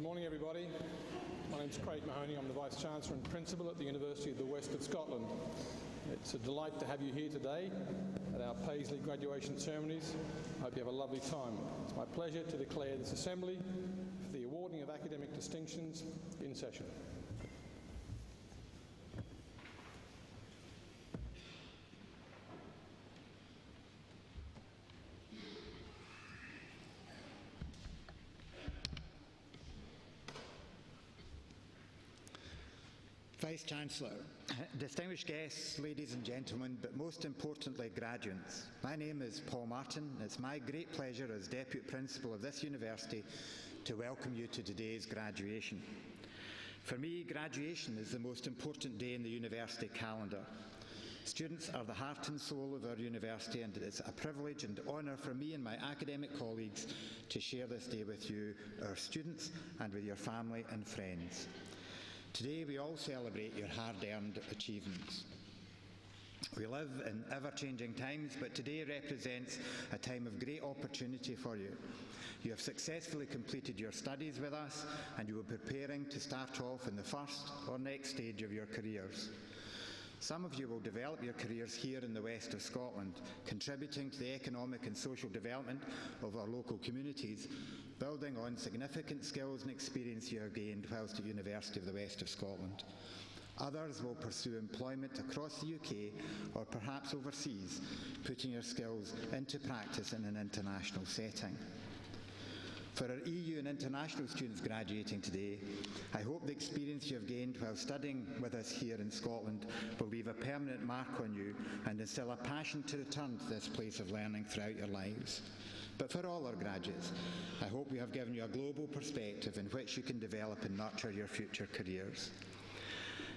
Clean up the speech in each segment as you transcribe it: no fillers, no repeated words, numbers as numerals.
morning, everybody. My name's Craig Mahoney. I'm the Vice-Chancellor and Principal at the University of the West of Scotland. It's a delight to have you here today at our PAISLEY graduation ceremonies. I hope you have a lovely time. It's my pleasure to declare this assembly for the awarding of academic distinctions in session. Vice-Chancellor, distinguished guests, ladies and gentlemen, but most importantly, graduates. My name is Paul Martin. It's my great pleasure as Deputy Principal of this university to welcome you to today's graduation. For me, graduation is the most important day in the university calendar. Students are the heart and soul of our university, and it's a privilege and honour for me and my academic colleagues to share this day with you, our students, and with your family and friends. Today we all celebrate your hard-earned achievements. We live in ever-changing times, but today represents a time of great opportunity for you. You have successfully completed your studies with us, and you are preparing to start off in the first or next stage of your careers. Some of you will develop your careers here in the west of Scotland, contributing to the economic and social development of our local communities, building on significant skills and experience you have gained whilst at the University of the West of Scotland. Others will pursue employment across the UK or perhaps overseas, putting your skills into practice in an international setting. For our EU and international students graduating today, I hope the experience you have gained while studying with us here in Scotland will leave a permanent mark on you and instill a passion to return to this place of learning throughout your lives. But for all our graduates, I hope we have given you a global perspective in which you can develop and nurture your future careers.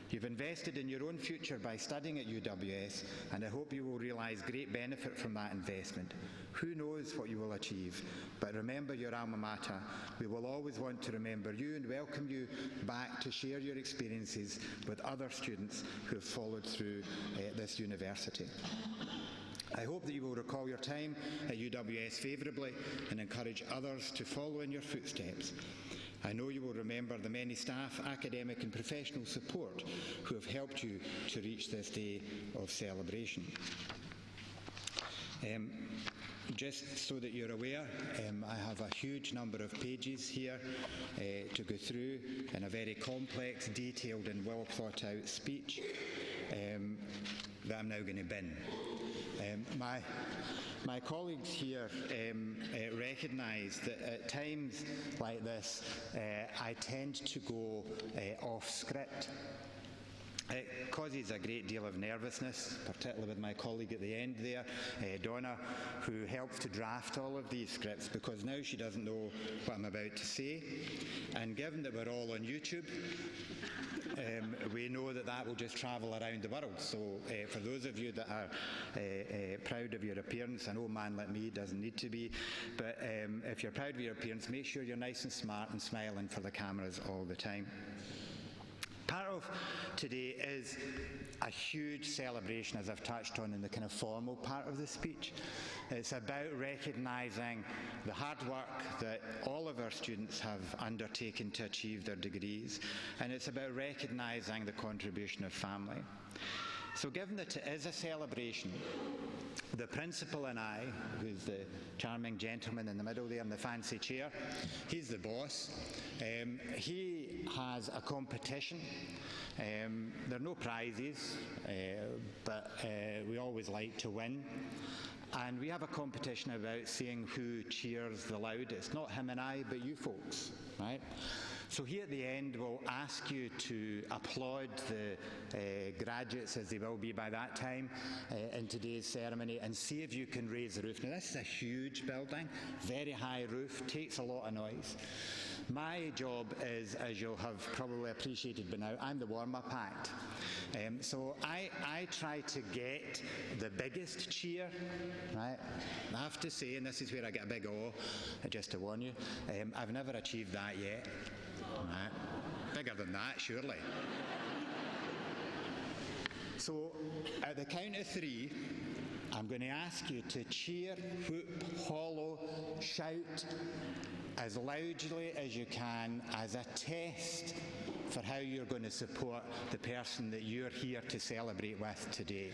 You've invested in your own future by studying at UWS, and I hope you will realise great benefit from that investment. Who knows what you will achieve, but remember your alma mater. We will always want to remember you and welcome you back to share your experiences with other students who have followed through this university. I hope that you will recall your time at UWS favourably and encourage others to follow in your footsteps. I know you will remember the many staff, academic and professional support who have helped you to reach this day of celebration. Just so that you're aware, I have a huge number of pages here to go through in a very complex, detailed and well thought out speech that I'm now going to bin. My colleagues here recognise that at times like this I tend to go off script. It causes a great deal of nervousness, particularly with my colleague at the end there, Donna, who helps to draft all of these scripts, because now she doesn't know what I'm about to say. And given that we're all on YouTube, we know that that will just travel around the world. So for those of you that are proud of your appearance, an old man like me doesn't need to be, but if you're proud of your appearance, make sure you're nice and smart and smiling for the cameras all the time. Part of today is a huge celebration, as I've touched on in the kind of formal part of the speech. It's about recognising the hard work that all of our students have undertaken to achieve their degrees, and it's about recognising the contribution of family. So given that it is a celebration, the principal and I, who's the charming gentleman in the middle there in the fancy chair, he's the boss. He has a competition. There are no prizes, but we always like to win. And we have a competition about seeing who cheers the loudest. Not him and I, but you folks, right? So here at the end, we'll ask you to applaud the graduates, as they will be by that time, in today's ceremony, and see if you can raise the roof. Now, this is a huge building, very high roof, takes a lot of noise. My job is, as you'll have probably appreciated by now, I'm the warm-up act. So I try to get the biggest cheer, right? I have to say, and this is where I get a big O, just to warn you, I've never achieved that yet. Right. Bigger than that, surely. So, at the count of three, I'm going to ask you to cheer, whoop, hollow, shout as loudly as you can as a test for how you're going to support the person that you're here to celebrate with today.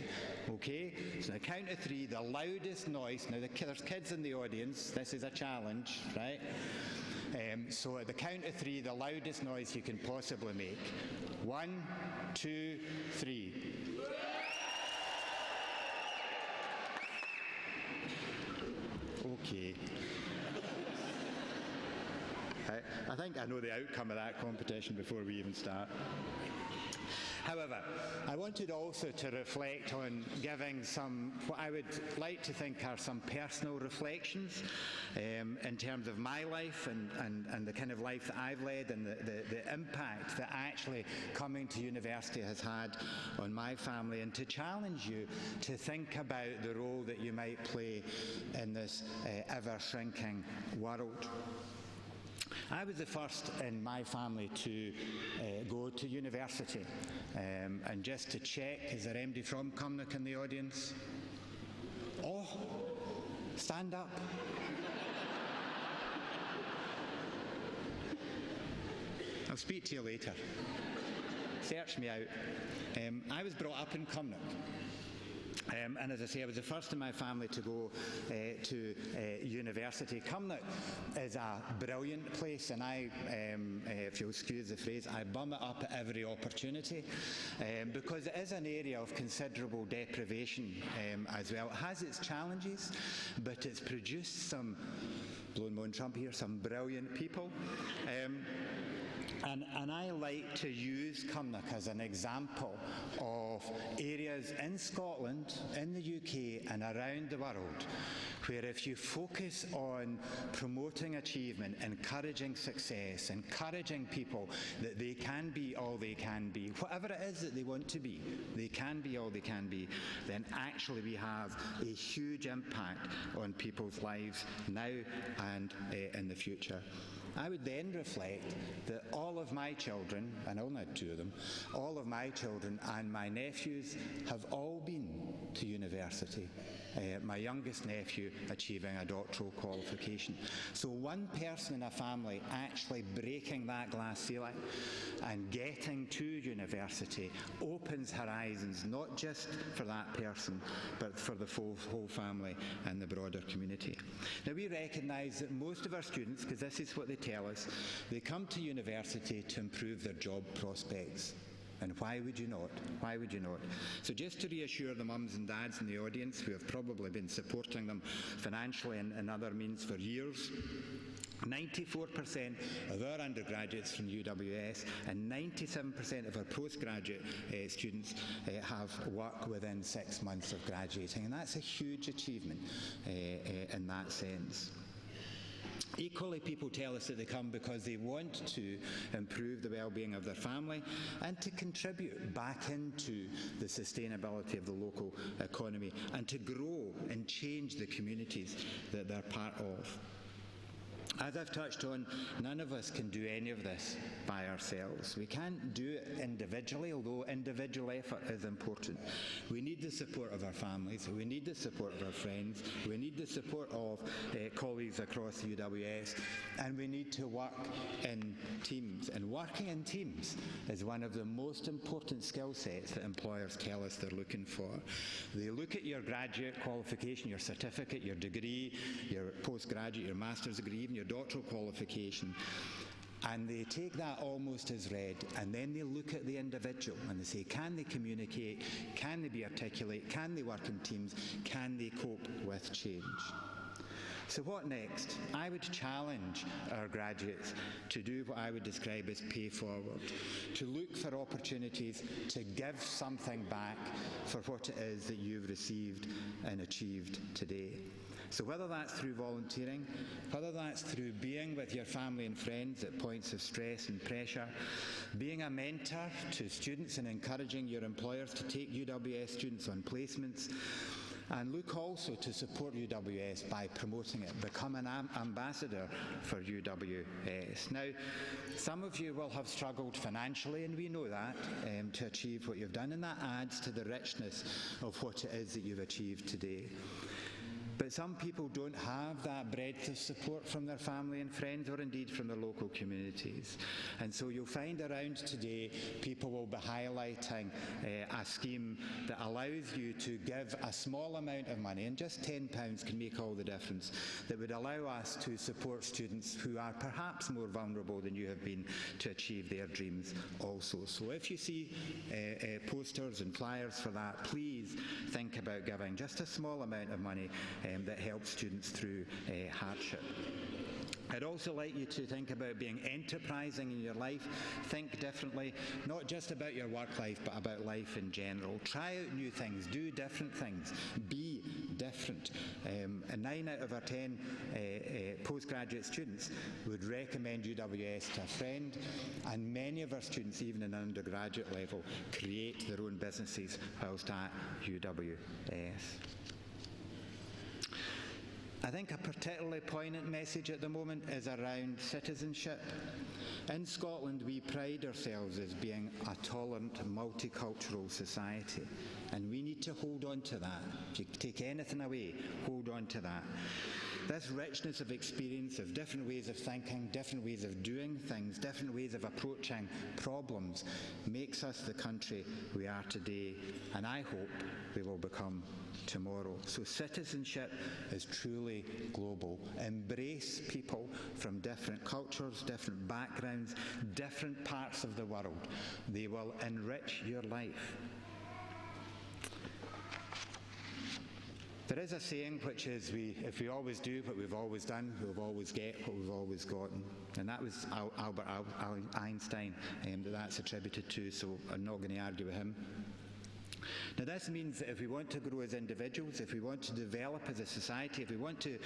Okay? So on the count of 3, the loudest noise. Now, there's kids in the audience. This is a challenge, right? So at the count of 3, the loudest noise you can possibly make. 1, 2, 3. Okay. I think I know the outcome of that competition before we even start. However, I wanted also to reflect on giving some, what I would like to think are some personal reflections in terms of my life and the kind of life that I've led and the impact that actually coming to university has had on my family, and to challenge you to think about the role that you might play in this ever-shrinking world. I was the first in my family to go to university. And just to check, is there anybody from Cumnock in the audience? Oh, stand up. I'll speak to you later. Search me out. I was brought up in Cumnock. And as I say, I was the first in my family to go to university. Cumnock is a brilliant place, and I, if you'll excuse the phrase, I bum it up at every opportunity because it is an area of considerable deprivation as well. It has its challenges, but it's produced some, blowing my own trumpet here, some brilliant people. And I like to use Cumnock as an example of areas in Scotland, in the UK and around the world where if you focus on promoting achievement, encouraging success, encouraging people that they can be all they can be, whatever it is that they want to be, they can be all they can be, then actually we have a huge impact on people's lives now and in the future. I would then reflect that all of my children, and I only had 2 of them, all of my children and my nephews have all been to university. My youngest nephew achieving a doctoral qualification. So one person in a family actually breaking that glass ceiling and getting to university opens horizons, not just for that person, but for the whole family and the broader community. Now we recognise that most of our students, because this is what they tell us, they come to university to improve their job prospects. And why would you not? Why would you not? So just to reassure the mums and dads in the audience who have probably been supporting them financially and other means for years, 94% of our undergraduates from UWS and 97% of our postgraduate students have work within 6 months of graduating. And that's a huge achievement in that sense. Equally, people tell us that they come because they want to improve the well-being of their family and to contribute back into the sustainability of the local economy and to grow and change the communities that they're part of. As I've touched on, none of us can do any of this by ourselves. We can't do it individually, although individual effort is important. We need the support of our families, we need the support of our friends, we need the support of colleagues across the UWS, and we need to work in teams. And working in teams is one of the most important skill sets that employers tell us they're looking for. They look at your graduate qualification, your certificate, your degree, your postgraduate, your master's degree, even your doctoral qualification, and they take that almost as read, and then they look at the individual and they say, can they communicate, can they be articulate, can they work in teams, can they cope with change? So what next? I would challenge our graduates to do what I would describe as pay forward, to look for opportunities to give something back for what it is that you've received and achieved today. So whether that's through volunteering, whether that's through being with your family and friends at points of stress and pressure, being a mentor to students and encouraging your employers to take UWS students on placements, And look also to support UWS by promoting it. Become an ambassador for UWS. Now, some of you will have struggled financially, and we know that, to achieve what you've done, and that adds to the richness of what it is that you've achieved today. But some people don't have that breadth of support from their family and friends, or indeed from their local communities. And so you'll find around today people will be highlighting a scheme that allows you to give a small amount of money, and just £10 can make all the difference, that would allow us to support students who are perhaps more vulnerable than you have been to achieve their dreams also. So if you see posters and flyers for that, please think about giving just a small amount of money that helps students through hardship. I'd also like you to think about being enterprising in your life. Think differently, not just about your work life, but about life in general. Try out new things, do different things, be different. And 9 out of our 10 postgraduate students would recommend UWS to a friend, and many of our students, even in undergraduate level, create their own businesses whilst at UWS. I think a particularly poignant message at the moment is around citizenship. In Scotland, we pride ourselves as being a tolerant, multicultural society, and we need to hold on to that. If you take anything away, hold on to that. This richness of experience, of different ways of thinking, different ways of doing things, different ways of approaching problems, makes us the country we are today, and I hope we will become tomorrow. So citizenship is truly global. Embrace people from different cultures, different backgrounds, different parts of the world. They will enrich your life. There is a saying which is, if we always do what we've always done, we'll always get what we've always gotten. And that was Albert Einstein that's attributed to, so I'm not going to argue with him. Now this means that if we want to grow as individuals, if we want to develop as a society, if we want to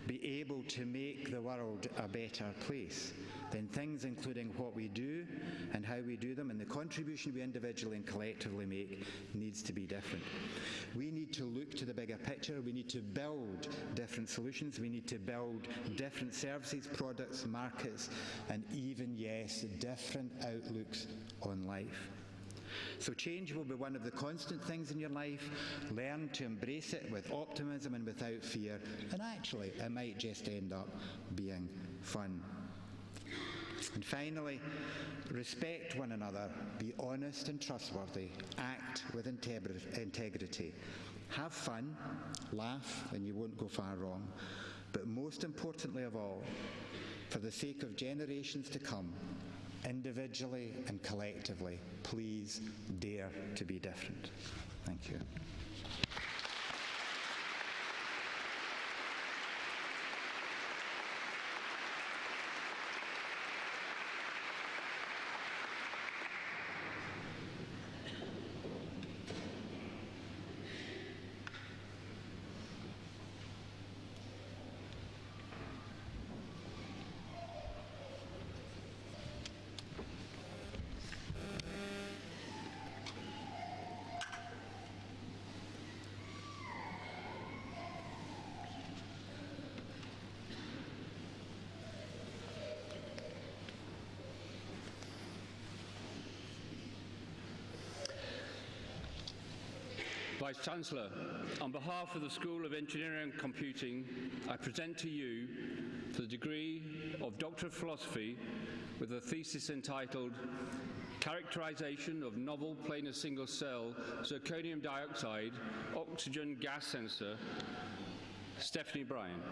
be able to make the world a better place, then things including what we do and how we do them and the contribution we individually and collectively make needs to be different. We need to look to the bigger picture. We need to build different solutions. We need to build different services, products, markets, and even, yes, different outlooks on life. So change will be one of the constant things in your life. Learn to embrace it with optimism and without fear. And actually, it might just end up being fun. And finally, respect one another. Be honest and trustworthy. Act with integrity. Have fun, laugh, and you won't go far wrong. But most importantly of all, for the sake of generations to come, individually and collectively, please dare to be different. Thank you. Vice-Chancellor, on behalf of the School of Engineering and Computing, I present to you for the degree of Doctor of Philosophy with a thesis entitled Characterization of Novel Planar Single Cell Zirconium Dioxide Oxygen Gas Sensor, Stephanie Bryan.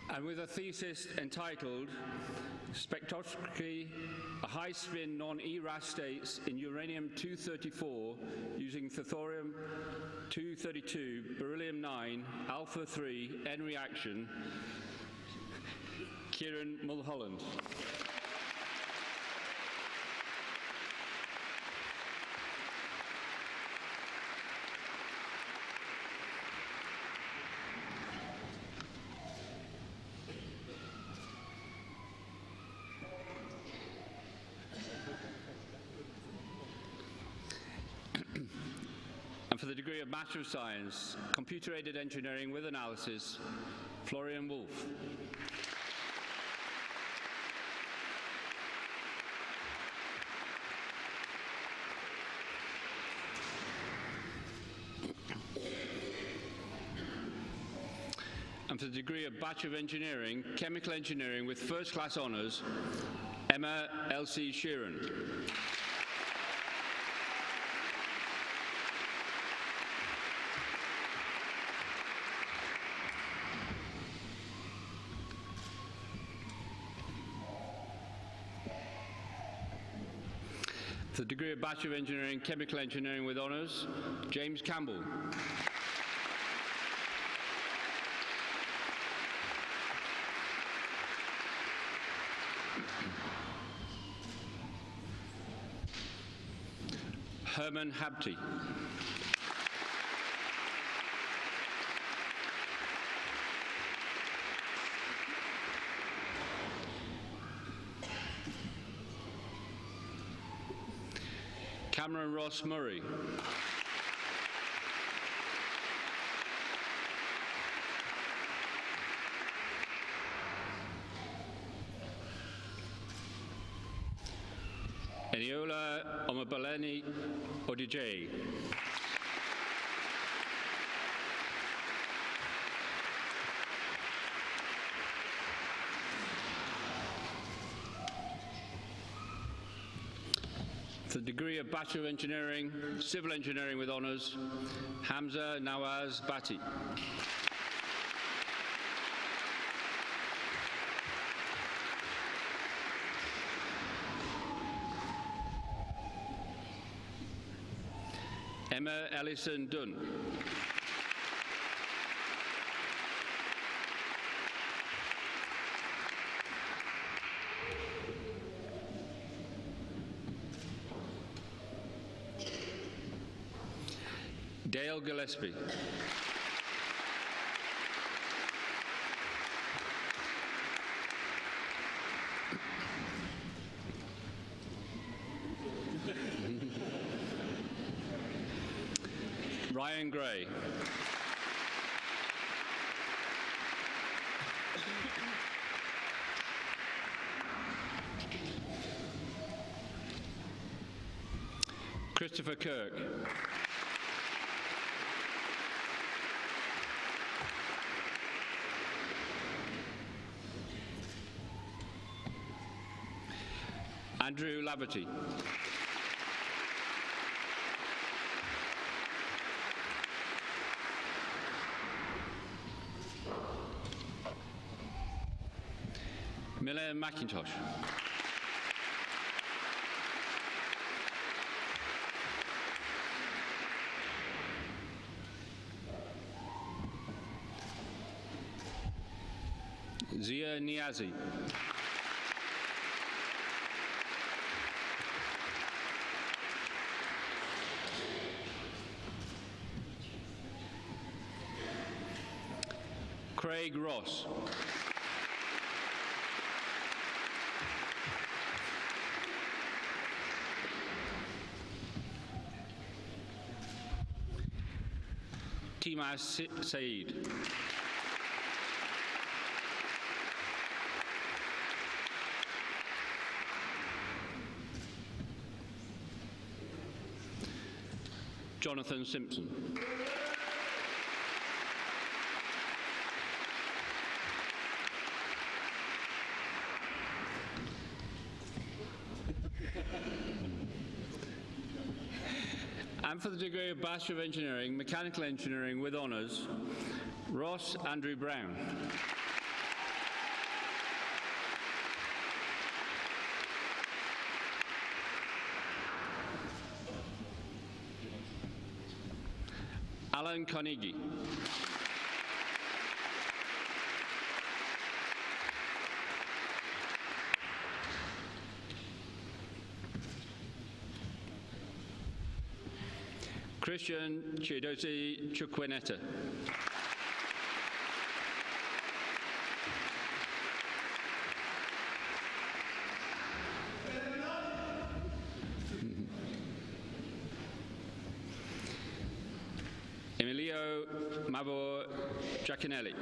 And with a thesis entitled Spectroscopy of High-Spin Non-ERAS States in Uranium-234 using Thorium-232, Beryllium-9, Alpha-3 N reaction, Kieran Mulholland. And for the degree of Master of Science, Computer-Aided Engineering with Analysis, Florian Wolf. And for the degree of Bachelor of Engineering, Chemical Engineering with First Class Honours, Emma Elsie Sheeran. For the degree of Bachelor of Engineering, Chemical Engineering with Honours, James Campbell. Herman Habty. Cameron Ross Murray. Eniola Omabaleni Odijay. For the degree of Bachelor of Engineering, Civil Engineering with Honours, Hamza Nawaz Bati. Emma Ellison Dunn. Dale Gillespie. Ryan Gray. Christopher Kirk. Andrew Laverty. Miller McIntosh. Zia Niazi. Craig Ross. Timas Saeed. Jonathan Simpson. And for the degree of Bachelor of Engineering, Mechanical Engineering with Honours, Ross Andrew Brown. Alan Carnegie. Christian Chidosi Chukwineta. Matteo Mavo Giacinelli.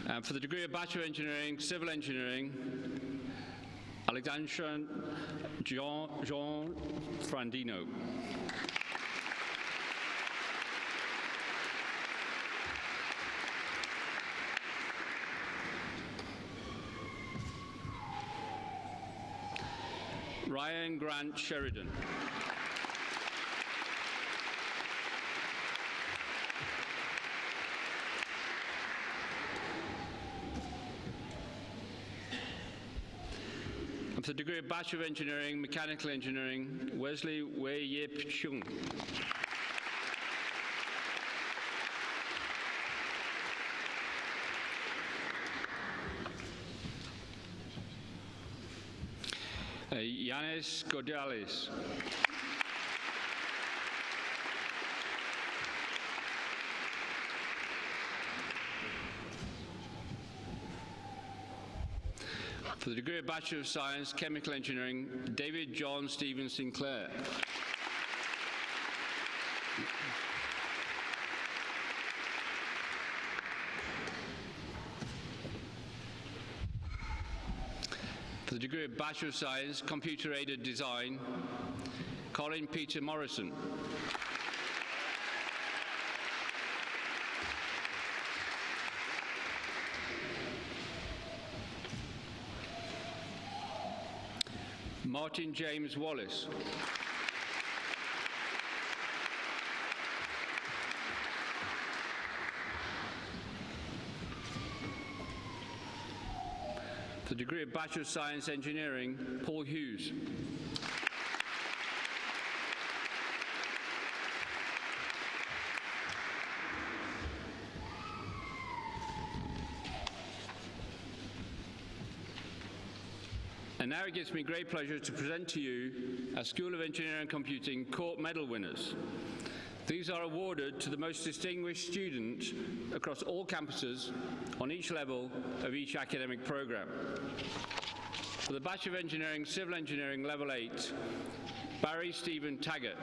And for the degree of Bachelor of Engineering, Civil Engineering, Alexandra Jean Frandino. Ryan Grant Sheridan. And for the degree of Bachelor of Engineering, Mechanical Engineering, Wesley Wei Yip Chung. Yanis Godalis. For the degree of Bachelor of Science, Chemical Engineering, David John Stephen Sinclair. For the degree of Bachelor of Science, Computer-Aided Design, Colin Peter Morrison. Martin James Wallace. For the degree of Bachelor of Science Engineering, Paul Hughes. And now it gives me great pleasure to present to you our School of Engineering and Computing Court Medal winners. These are awarded to the most distinguished student across all campuses on each level of each academic program. For the Bachelor of Engineering, Civil Engineering, Level 8, Barry Stephen Taggart.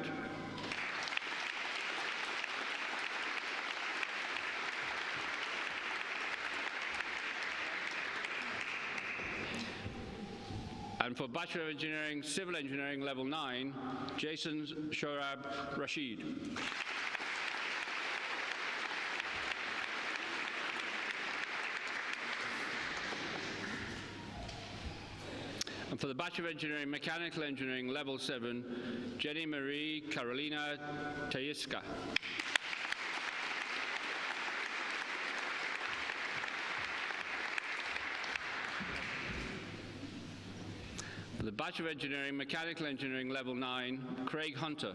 And for Bachelor of Engineering, Civil Engineering, Level 9, Jason Shorab Rashid. And for the Bachelor of Engineering, Mechanical Engineering, Level 7, Jenny Marie Carolina Tayiska. For the Bachelor of Engineering, Mechanical Engineering, Level 9, Craig Hunter.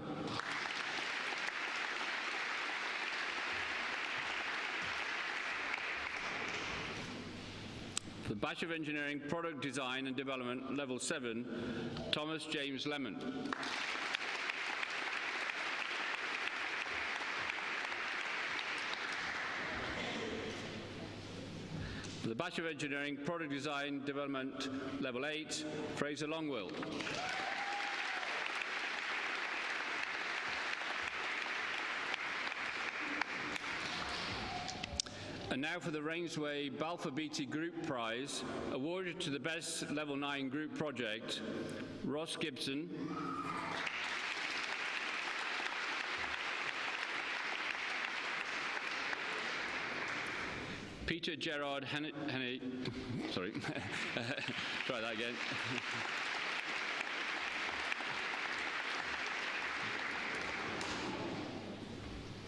For the Bachelor of Engineering, Product Design and Development, Level 7, Thomas James Lemon. For the Bachelor of Engineering, Product Design Development, Level 8, Fraser Longwell. And now for the Rainsway Balfour Beatty Group Prize, awarded to the best Level 9 group project, Ross Gibson, Peter Gerard sorry, try that again.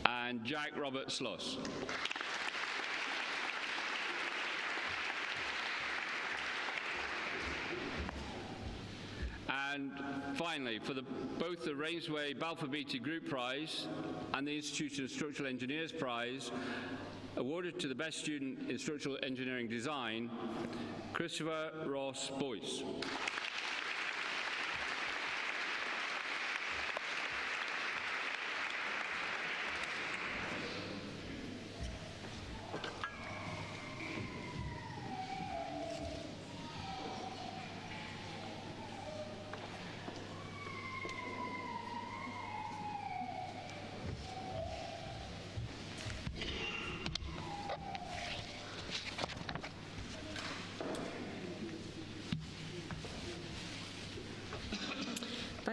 And Jack Robert Sloss. And finally, for both the Rainsway Balfour Beatty Group Prize and the Institution of Structural Engineers Prize, awarded to the best student in structural engineering design, Christopher Ross Boyce.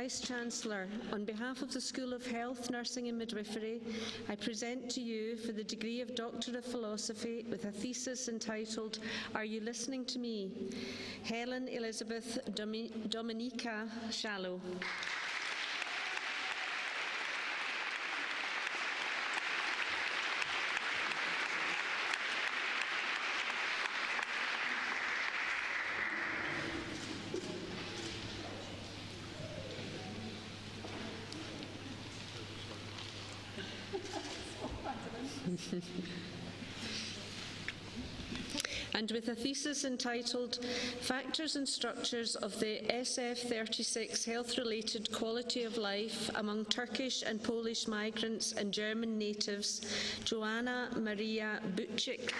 Vice-Chancellor, on behalf of the School of Health, Nursing and Midwifery, I present to you for the degree of Doctor of Philosophy with a thesis entitled, Are You Listening to Me? Helen Elizabeth Dominica Shallow. And with a thesis entitled Factors and Structures of the SF36 Health-Related Quality of Life Among Turkish and Polish Migrants and German Natives, Joanna Maria Buczyk.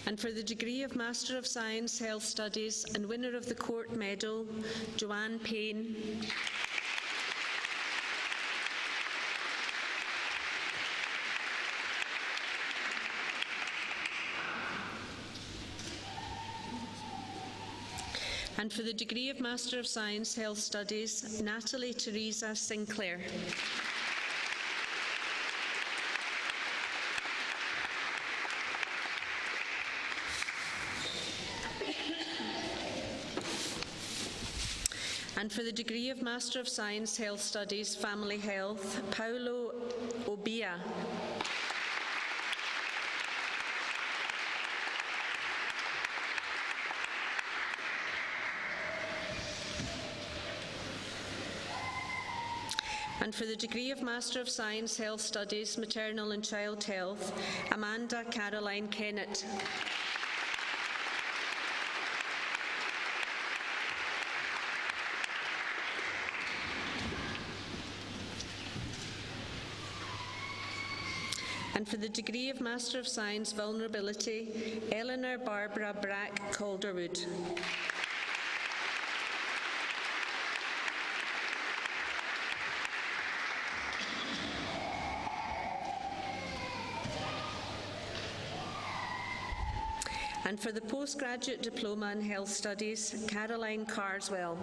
And for the degree of Master of Science, Health Studies and winner of the Court Medal, Joanne Payne. And for the degree of Master of Science, Health Studies, Natalie Teresa Sinclair. And for the degree of Master of Science, Health Studies, Family Health, Paulo Obia. And for the degree of Master of Science, Health Studies, Maternal and Child Health, Amanda Caroline Kennett. And for the degree of Master of Science, Vulnerability, Eleanor Barbara Brack Calderwood. And for the Postgraduate Diploma in Health Studies, Caroline Carswell.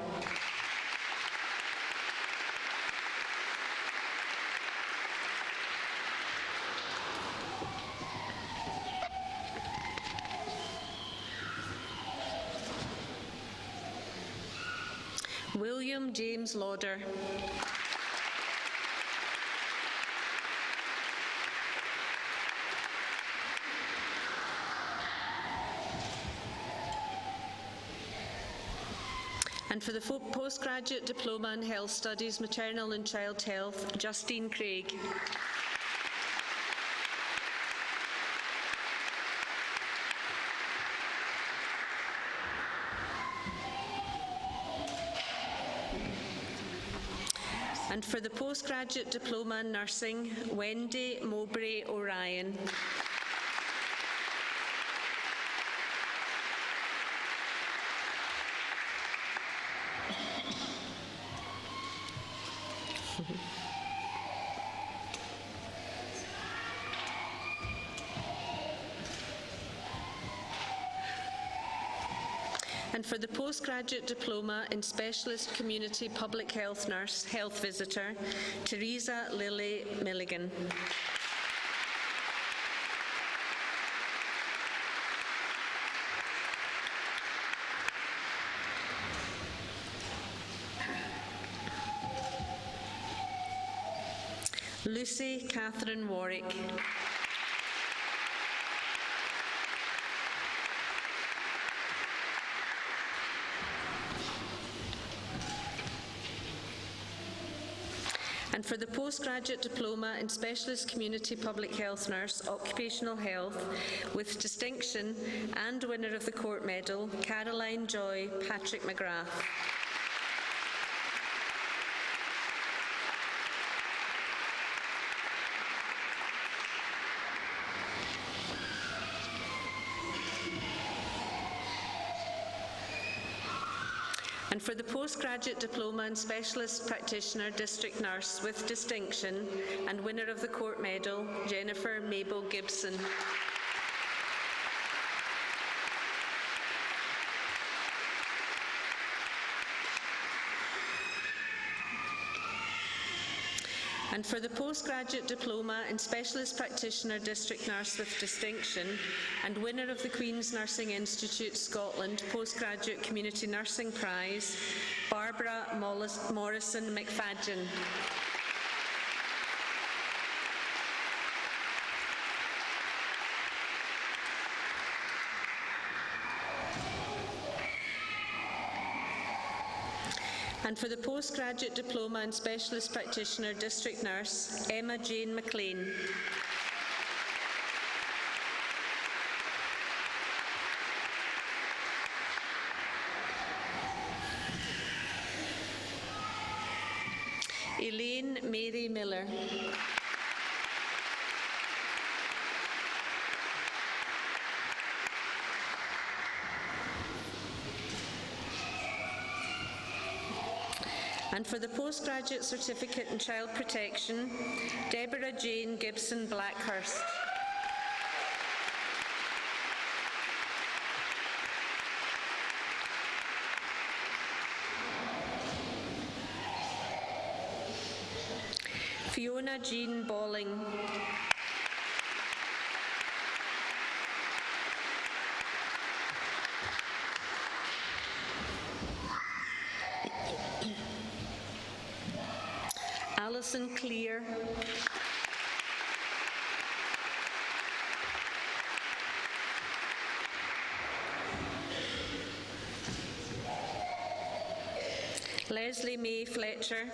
William James Lauder. And for the Postgraduate Diploma in Health Studies, Maternal and Child Health, Justine Craig. And for the Postgraduate Diploma in Nursing, Wendy Mowbray O'Ryan. And for the Postgraduate Diploma in Specialist Community Public Health Nurse, Health Visitor, Teresa Lily Milligan. Lucy Catherine Warwick. And for the Postgraduate Diploma in Specialist Community Public Health Nurse, Occupational Health, with distinction and winner of the Court Medal, Caroline Joy Patrick McGrath. And for the postgraduate diploma in specialist practitioner district nurse with distinction and winner of the court medal, Jennifer Mabel Gibson. And for the postgraduate diploma in specialist practitioner district nurse with distinction and winner of the Queen's Nursing Institute Scotland Postgraduate Community Nursing Prize, Barbara Morrison McFadden. And for the postgraduate diploma in specialist practitioner district nurse, Emma Jane McLean. Elaine Mary Miller. And for the postgraduate certificate in child protection, Deborah Jane Gibson Blackhurst. Fiona Jean Bolling. Alison Clear. Leslie May Fletcher.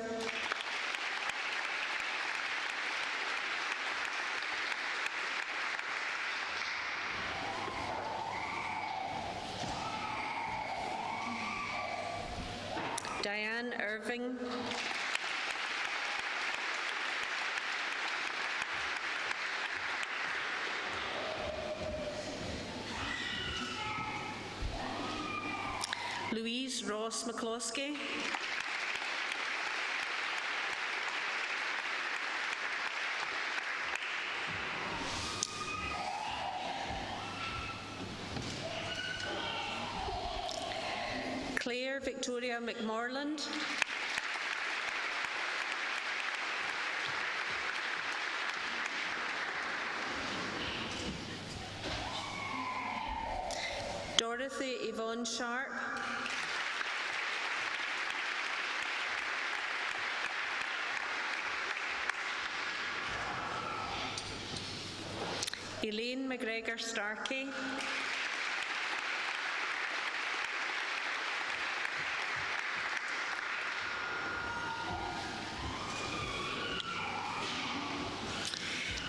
Diane Irving. Louise Ross McCloskey. Claire Victoria McMorland. Dorothy Yvonne Sharp. Elaine McGregor Starkey.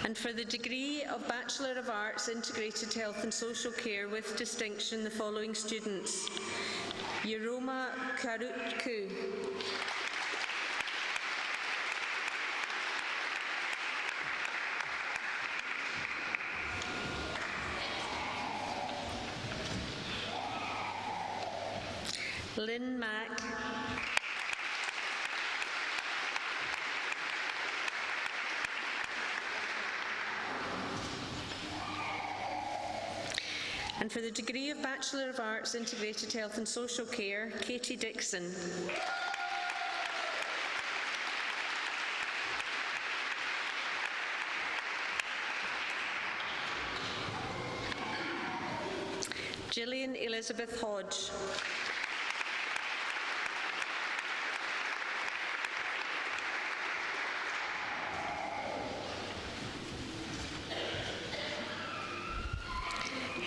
And for the degree of Bachelor of Arts, Integrated Health and Social Care with distinction, the following students: Yeroma Karutku. Lynn Mack. And for the degree of Bachelor of Arts, Integrated Health and Social Care, Katie Dixon. Gillian Elizabeth Hodge.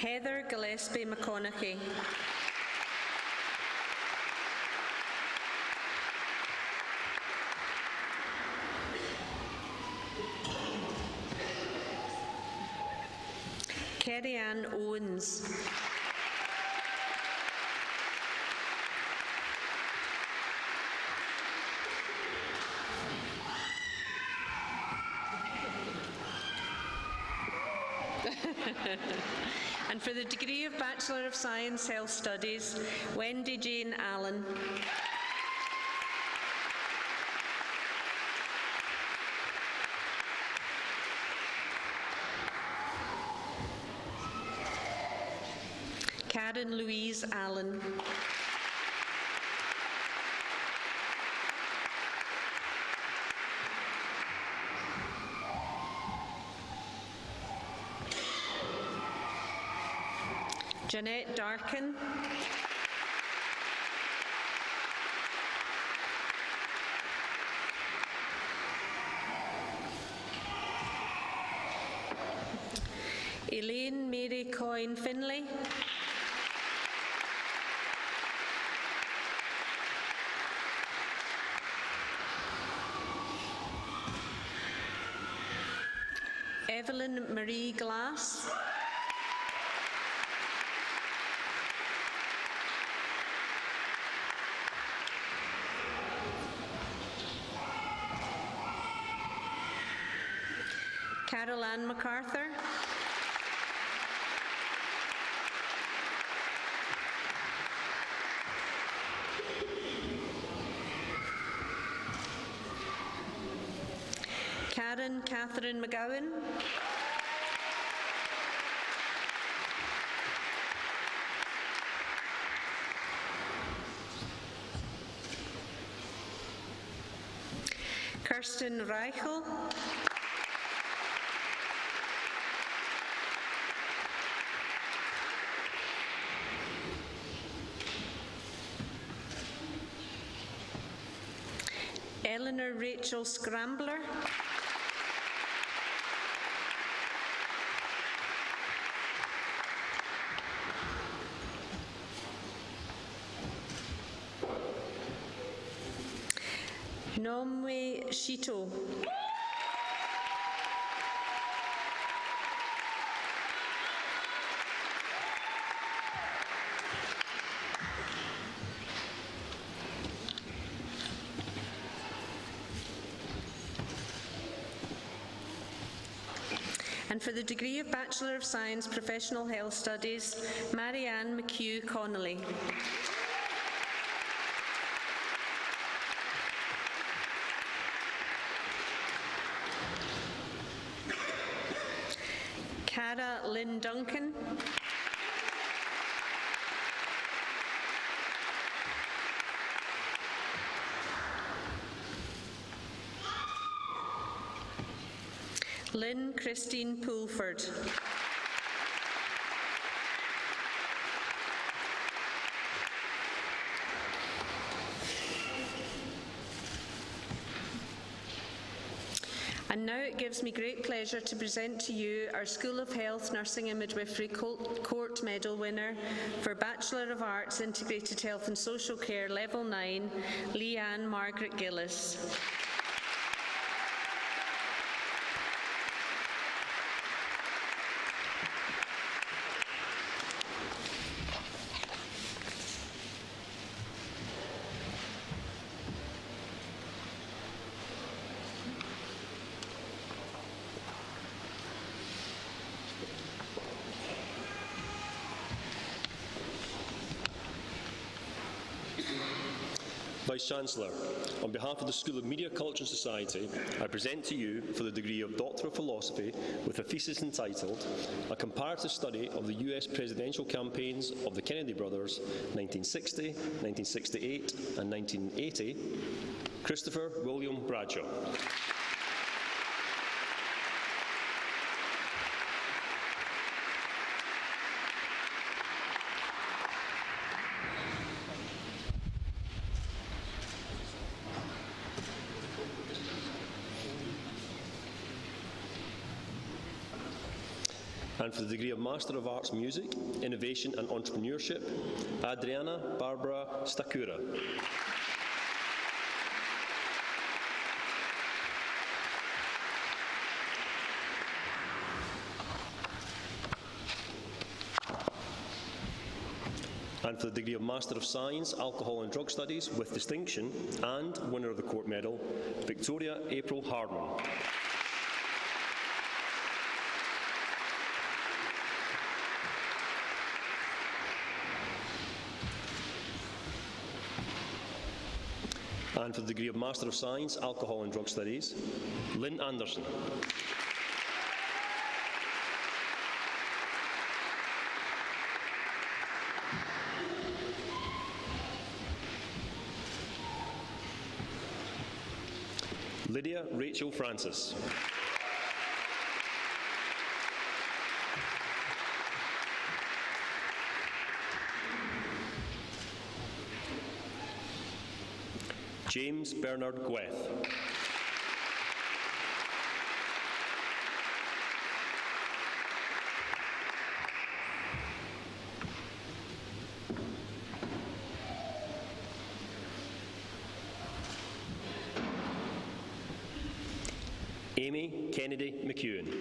Heather Gillespie McConaughey. Kerry Ann Owens. And for the degree of Bachelor of Science, Health Studies, Wendy Jane Allen. Karen Louise Allen. Jeanette Darkin. Elaine Mary Coyne Finlay. Evelyn Marie Glass. Carol Ann MacArthur. Karen Catherine McGowan. Kirsten Reichel. Eleanor Rachel Scrambler. Nomwe Shito. And for the degree of Bachelor of Science, Professional Health Studies, Marianne McHugh Connolly. Cara Lynn Duncan. Lynn Christine Poolford. And now it gives me great pleasure to present to you our School of Health, Nursing and Midwifery Court Medal winner for Bachelor of Arts, Integrated Health and Social Care, Level 9, Leanne Margaret Gillis. Vice-Chancellor, on behalf of the School of Media, Culture and Society, I present to you for the degree of Doctor of Philosophy with a thesis entitled A Comparative Study of the US Presidential Campaigns of the Kennedy Brothers, 1960, 1968 and 1980, Christopher William Bradshaw. And for the degree of Master of Arts Music, Innovation and Entrepreneurship, Adriana Barbara Stakura. And for the degree of Master of Science, Alcohol and Drug Studies with distinction, and winner of the Court Medal, Victoria April Hardman. And for the degree of Master of Science, Alcohol and Drug Studies, Lynn Anderson. Lydia Rachel Francis. James Bernard Gweth. Amy Kennedy McEwen.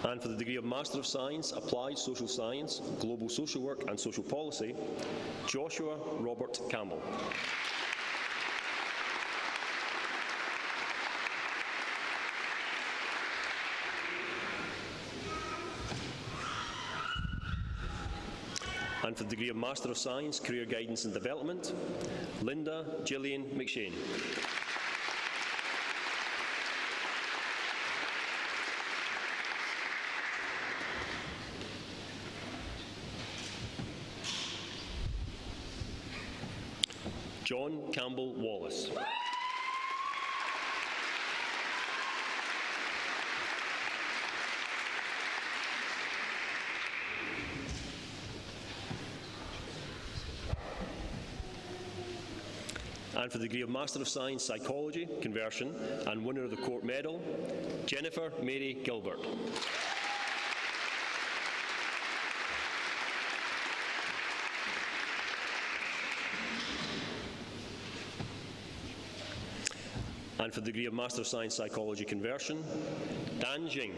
And for the degree of Master of Science, Applied Social Science, Global Social Work and Social Policy, Joshua Robert Campbell. And for the degree of Master of Science, Career Guidance and Development, Linda Gillian McShane. John Campbell Wallace. And for the degree of Master of Science, Psychology, Conversion, and winner of the Court Medal, Jennifer Mary Gilbert. And for the degree of Master of Science, Psychology, Conversion, Dan Jing.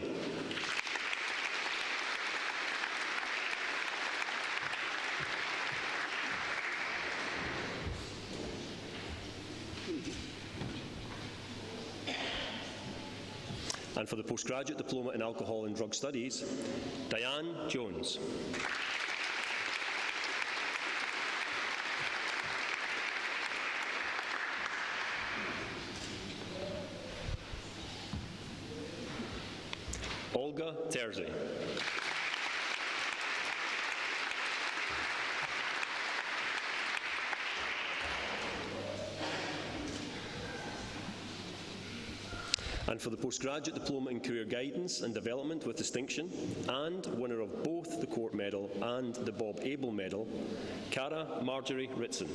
And for the Postgraduate Diploma in Alcohol and Drug Studies, Diane Jones. Olga Terzi. And for the Postgraduate Diploma in Career Guidance and Development with Distinction, and winner of both the Court Medal and the Bob Abel Medal, Cara Marjorie Ritson.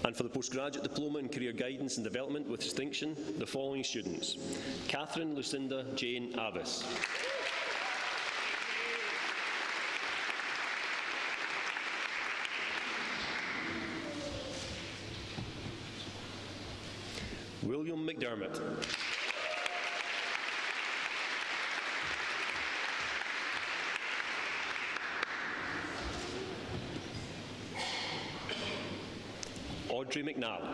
And for the Postgraduate Diploma in Career Guidance and Development with Distinction, the following students: Catherine Lucinda Jane Avis. William McDermott. Audrey McNally.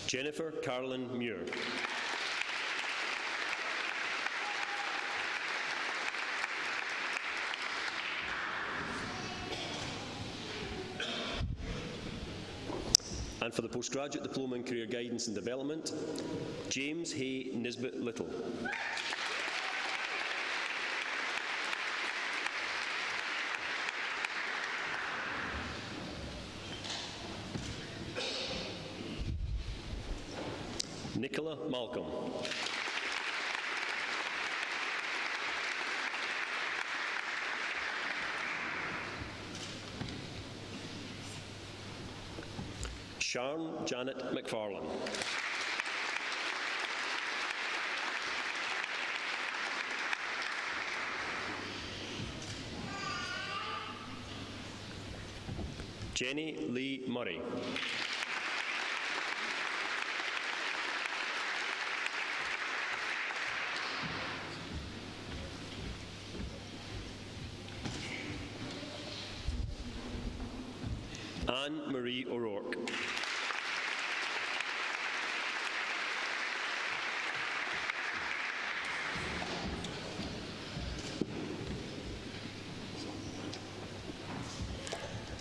Jennifer Carolyn Muir. And for the Postgraduate Diploma in Career Guidance and Development, James Hay Nisbet Little. Nicola Malcolm. Sharon Janet McFarlane. Jenny Lee Murray. Anne-Marie O'Rourke.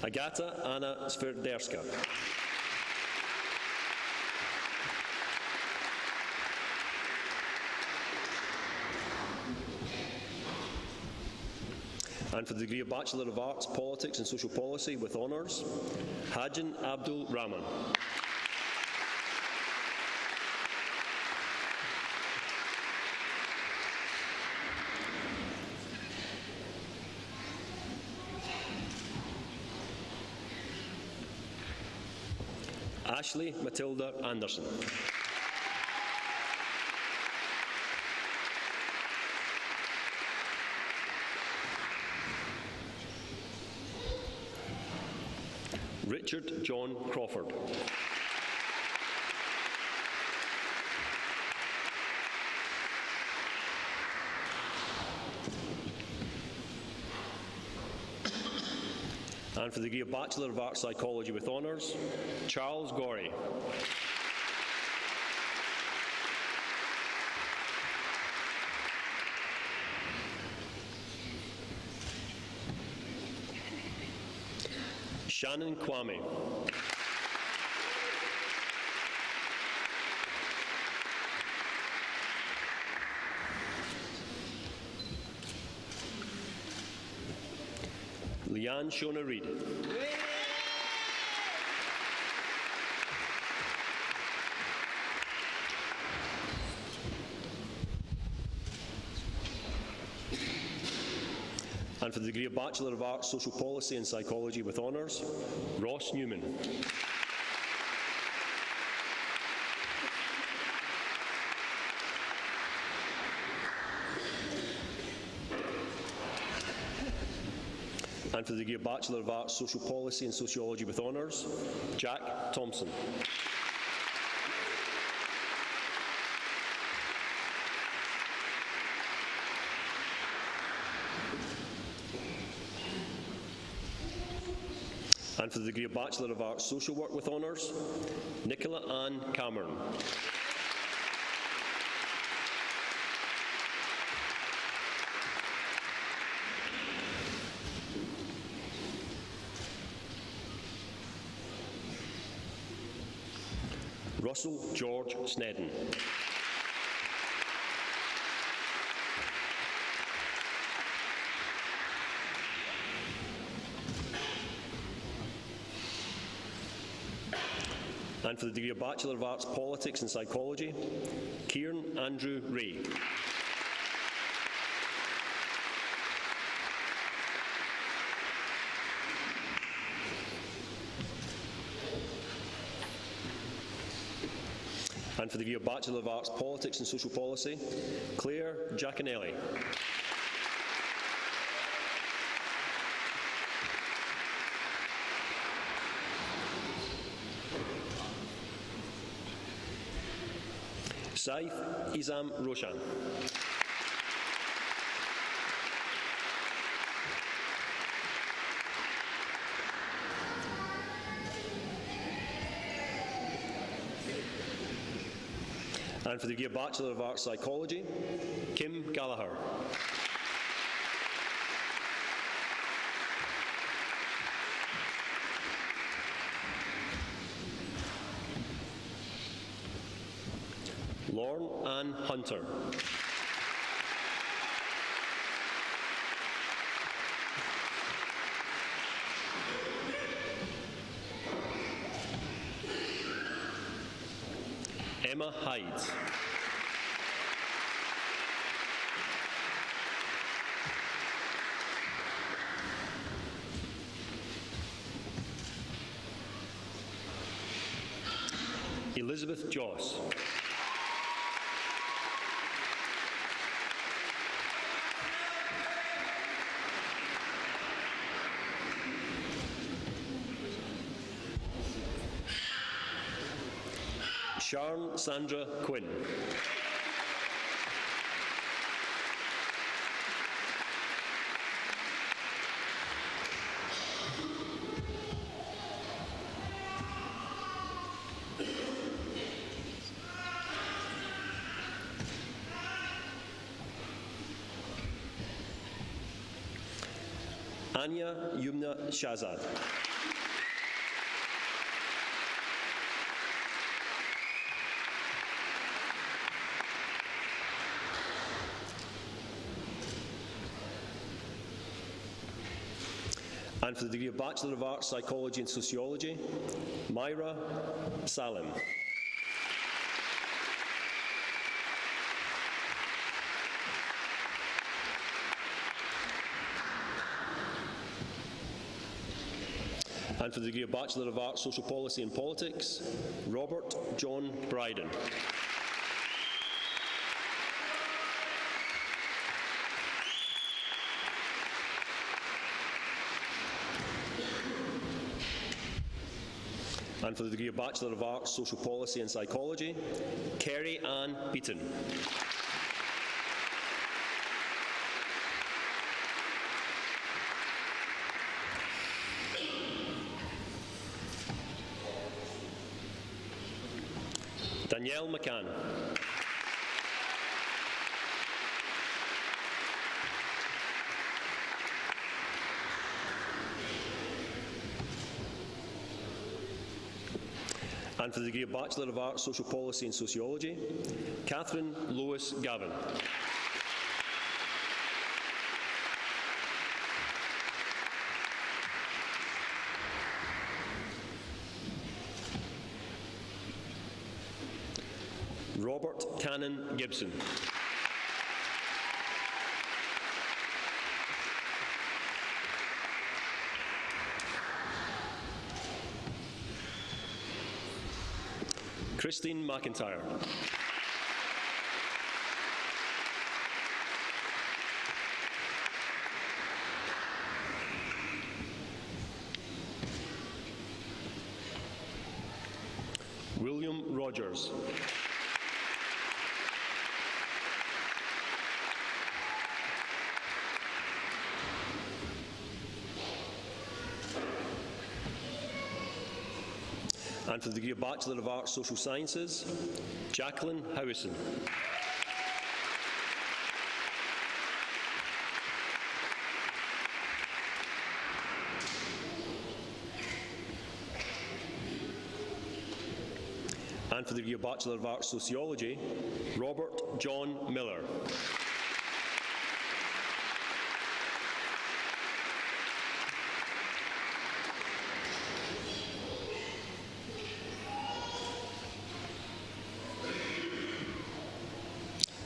Agata Anna Sverderska. And for the degree of Bachelor of Arts, Politics and Social Policy with honours, Hajin Abdul Rahman. Ashley Matilda Anderson. Richard John Crawford. And for the degree of Bachelor of Arts Psychology with honours, Charles Gorey. Shannon Kwame. Leanne Shona Reid. And for the degree of Bachelor of Arts, Social Policy and Psychology with honours, Ross Newman. And for the degree of Bachelor of Arts, Social Policy and Sociology with honours, Jack Thompson. And for the degree of Bachelor of Arts, Social Work with honours, Nicola Ann Cameron. Russell George Snedden. And for the degree of Bachelor of Arts, Politics and Psychology, Kieran Andrew Ray. And for the degree of Bachelor of Arts, Politics and Social Policy, Claire Giaconelli. Saif Izam Roshan. And for the degree of Bachelor of Arts Psychology, Kim Gallagher. Lauren Ann Hunter. Emma Hyde. Elizabeth Joss. Sharon Sandra Quinn. Anya Yumna Shahzad. And for the degree of Bachelor of Arts, Psychology and Sociology, Myra Salim. And for the degree of Bachelor of Arts, Social Policy and Politics, Robert John Bryden. And for the degree of Bachelor of Arts, Social Policy and Psychology, Kerry Ann Beaton. Danielle McCann. And for the degree of Bachelor of Arts, Social Policy and Sociology, Catherine Lois Gavin. Robert Cannon Gibson. Christine McIntyre. William Rogers. And for the degree of Bachelor of Arts, Social Sciences, Jacqueline Howison. And for the degree of Bachelor of Arts, Sociology, Robert John Miller.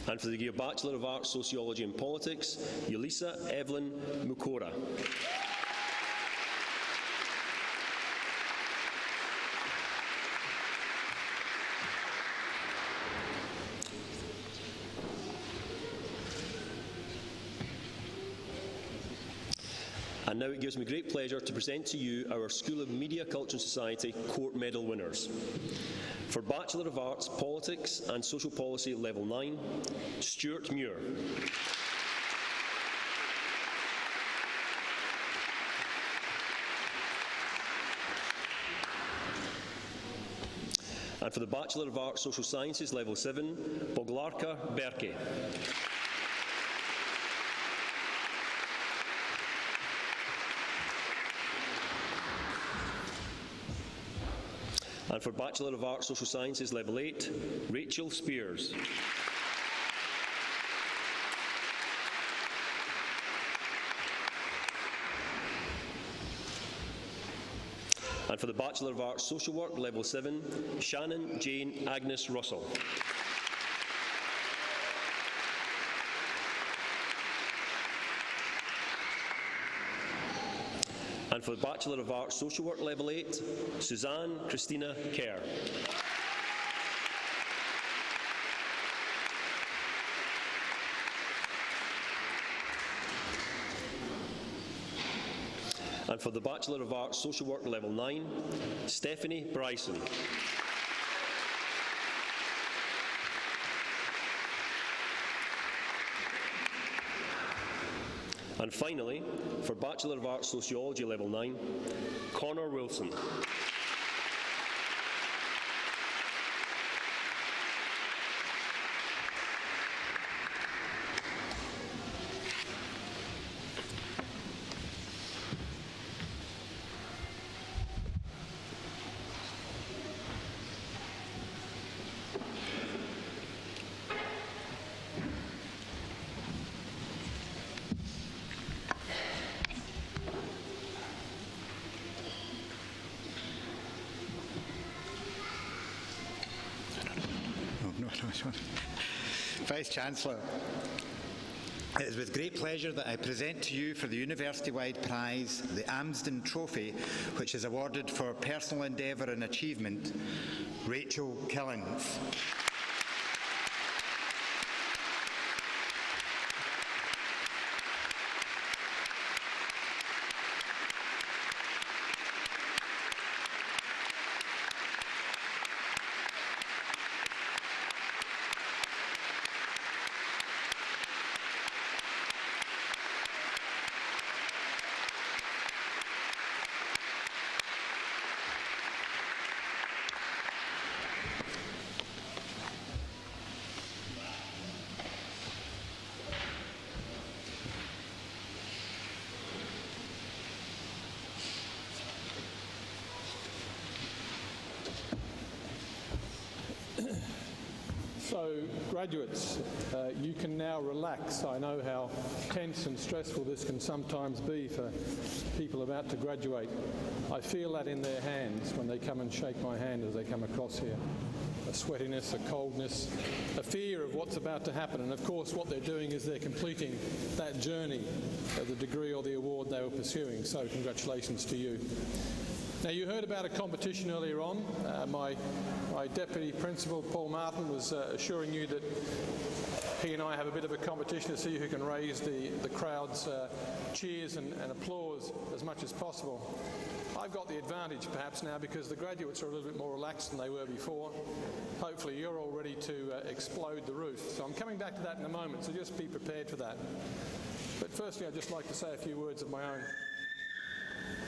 And for the degree of Bachelor of Arts, Sociology and Politics, Yulisa Evelyn Mukora. And now it gives me great pleasure to present to you our School of Media, Culture and Society Court Medal winners. For Bachelor of Arts, Politics and Social Policy Level 9, Stuart Muir. And for the Bachelor of Arts, Social Sciences Level 7, Boglarka Berke. And for Bachelor of Arts, Social Sciences Level 8, Rachel Spears. And for the Bachelor of Arts, Social Work Level 7, Shannon Jane Agnes Russell. And for the Bachelor of Arts, Social Work Level 8, Suzanne Christina Kerr. And for the Bachelor of Arts, Social Work Level 9, Stephanie Bryson. And finally, for Bachelor of Arts Sociology Level 9, Connor Wilson. Vice-Chancellor, it is with great pleasure that I present to you for the university-wide prize, the Amsden Trophy, which is awarded for personal endeavour and achievement, Rachel Killings. So, graduates, you can now relax. I know how tense and stressful this can sometimes be for people about to graduate. I feel that in their hands when they come and shake my hand as they come across here. A sweatiness, a coldness, a fear of what's about to happen. And of course what they're doing is they're completing that journey of the degree or the award they were pursuing. So congratulations to you. Now, you heard about a competition earlier on. My Deputy Principal, Paul Martin, was assuring you that he and I have a bit of a competition to see who can raise the crowd's cheers and applause as much as possible. I've got the advantage perhaps now because the graduates are a little bit more relaxed than they were before. Hopefully you're all ready to explode the roof. So I'm coming back to that in a moment, so just be prepared for that. But firstly, I'd just like to say a few words of my own.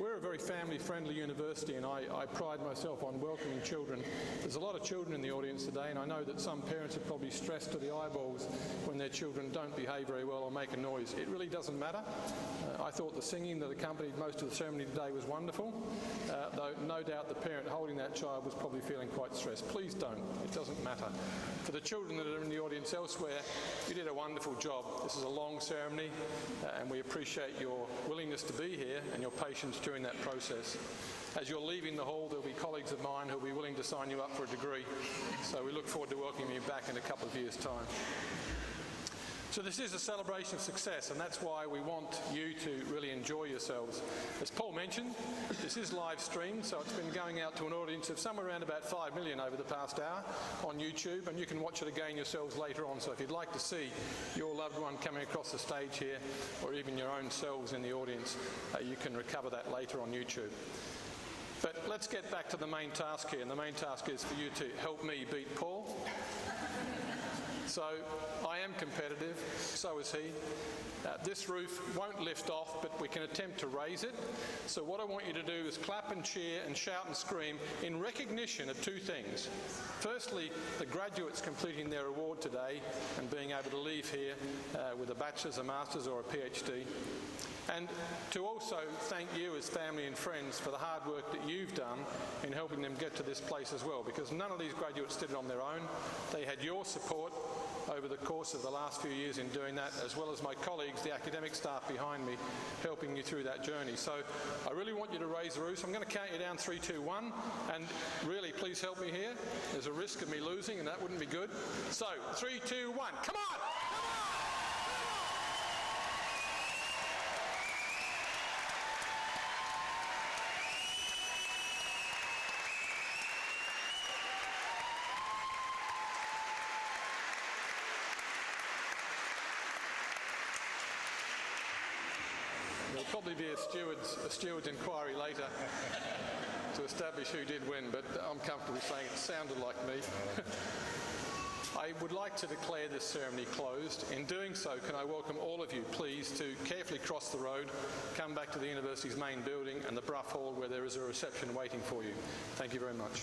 We're a very family-friendly university, and I pride myself on welcoming children. There's a lot of children in the audience today, and I know that some parents are probably stressed to the eyeballs when their children don't behave very well or make a noise. It really doesn't matter. I thought the singing that accompanied most of the ceremony today was wonderful, though no doubt the parent holding that child was probably feeling quite stressed. Please don't. It doesn't matter. For the children that are in the audience elsewhere, you did a wonderful job. This is a long ceremony, and we appreciate your willingness to be here and your patience during that process. As you're leaving the hall, there'll be colleagues of mine who'll be willing to sign you up for a degree. So we look forward to welcoming you back in a couple of years' time. So this is a celebration of success, and that's why we want you to really enjoy yourselves. As Paul mentioned, this is live streamed, so it's been going out to an audience of somewhere around about 5 million over the past hour on YouTube, and you can watch it again yourselves later on. So if you'd like to see your loved one coming across the stage here, or even your own selves in the audience, you can recover that later on YouTube. But let's get back to the main task here, and the main task is for you to help me beat Paul. So I am competitive, so is he. This roof won't lift off, but we can attempt to raise it. So what I want you to do is clap and cheer and shout and scream in recognition of two things. Firstly, the graduates completing their award today and being able to leave here with a bachelor's, a master's or a PhD. And to also thank you as family and friends for the hard work that you've done in helping them get to this place as well, because none of these graduates did it on their own. They had your support over the course of the last few years in doing that, as well as my colleagues, the academic staff behind me, helping you through that journey. So I really want you to raise the roof. So I'm going to count you down 3, 2, 1, and really please help me here. There's a risk of me losing, and that wouldn't be good. So 3, 2, 1, come on! There'll probably be a steward's inquiry later to establish who did win, but I'm comfortable saying it sounded like me. I would like to declare this ceremony closed. In doing so, can I welcome all of you, please, to carefully cross the road, come back to the university's main building and the Brough Hall where there is a reception waiting for you. Thank you very much.